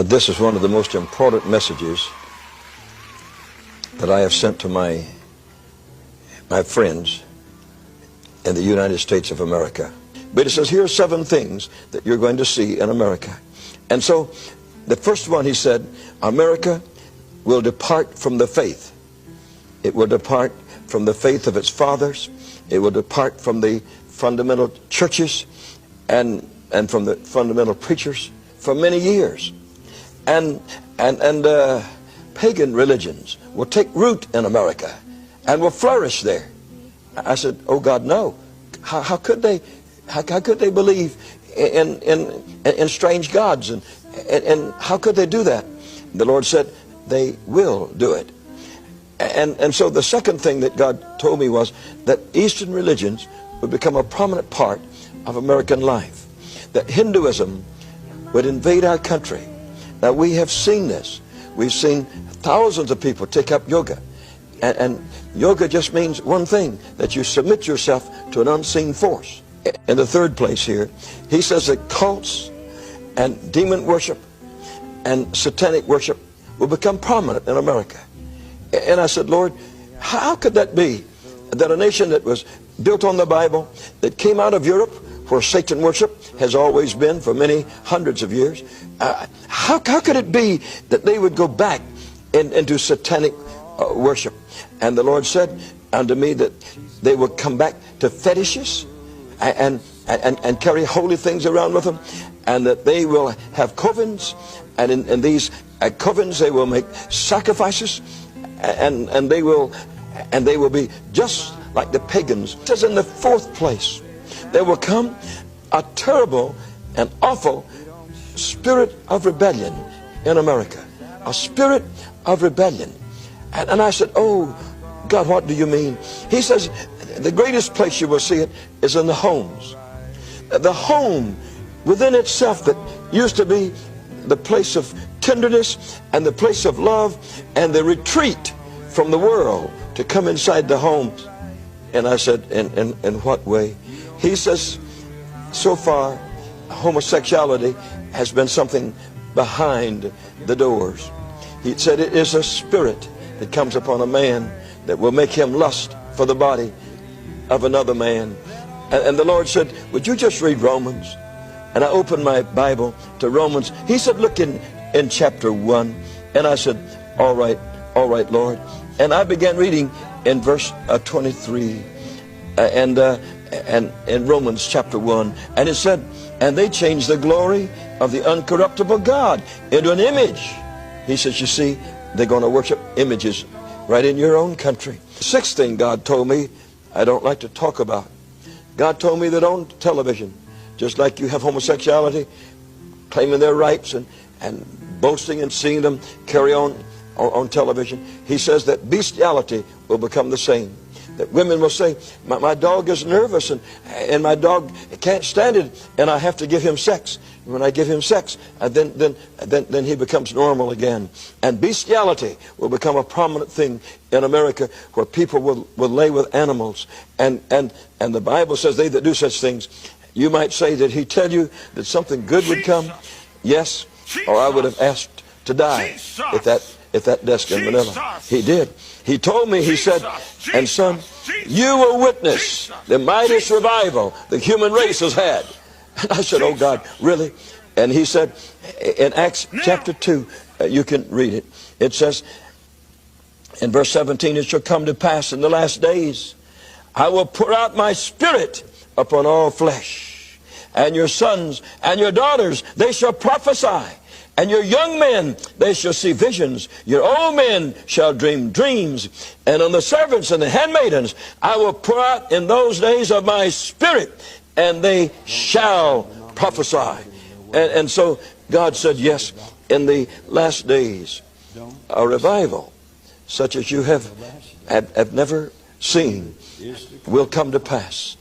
This is one of the most important messages that I have sent to my friends in the United States of America. But it says, here are 7 things that you're going to see in America. And so, the first one, he said, America will depart from the faith. It will depart from the faith of its fathers. It will depart from the fundamental churches and from the fundamental preachers for many years. And pagan religions will take root in America and will flourish there. I said, oh God, no. How could they believe in strange gods, and how could they do that? The Lord said they will do it. And so the second thing that God told me was that Eastern religions would become a prominent part of American life, that Hinduism would invade our country. Now, we have seen this. We've seen thousands of people take up yoga. And yoga just means one thing, that you submit yourself to an unseen force. In the third place here, he says that cults and demon worship and satanic worship will become prominent in America. And I said, Lord, how could that be? That a nation that was built on the Bible, that came out of Europe, where Satan worship has always been for many hundreds of years, how could it be that they would go back into satanic worship? And the Lord said unto me that they would come back to fetishes and carry holy things around with them, and that they will have covens, and in these covens they will make sacrifices, and they will be just like the pagans. It says in the fourth place, there will come a terrible and awful spirit of rebellion in America. A spirit of rebellion. And I said, oh God, what do you mean? He says, the greatest place you will see it is in the homes. The home within itself that used to be the place of tenderness and the place of love and the retreat from the world, to come inside the homes. And I said, in what way? He says, so far, homosexuality has been something behind the doors. He said it is a spirit that comes upon a man that will make him lust for the body of another man. And the Lord said, would you just read Romans? And I opened my Bible to Romans. He said, look in chapter 1. And I said, all right, Lord. And I began reading in verse 23. And in Romans chapter 1, and it said, and they changed the glory of the uncorruptible God into an image. He says, you see, they're going to worship images right in your own country. The sixth thing God told me, I don't like to talk about. God told me that on television, just like you have homosexuality, claiming their rights and boasting and seeing them carry on television, he says that bestiality will become the same. That women will say, my dog is nervous and my dog can't stand it, and I have to give him sex. When I give him sex, then he becomes normal again. And bestiality will become a prominent thing in America, where people will lay with animals. And the Bible says, they that do such things, you might say, did he tell you that something good would come? Yes, or I would have asked to die at that desk in Manila. He did. He told me, he said, and son, you will witness the mightiest revival the human race has had. And I said, oh God, really? And he said, in Acts chapter 2, you can read it. It says, in verse 17, it shall come to pass in the last days, I will pour out my spirit upon all flesh, and your sons and your daughters, they shall prophesy. And your young men, they shall see visions. Your old men shall dream dreams. And on the servants and the handmaidens, I will pour out in those days of my spirit, and they shall prophesy. And so God said, yes, in the last days, a revival such as you have never seen will come to pass.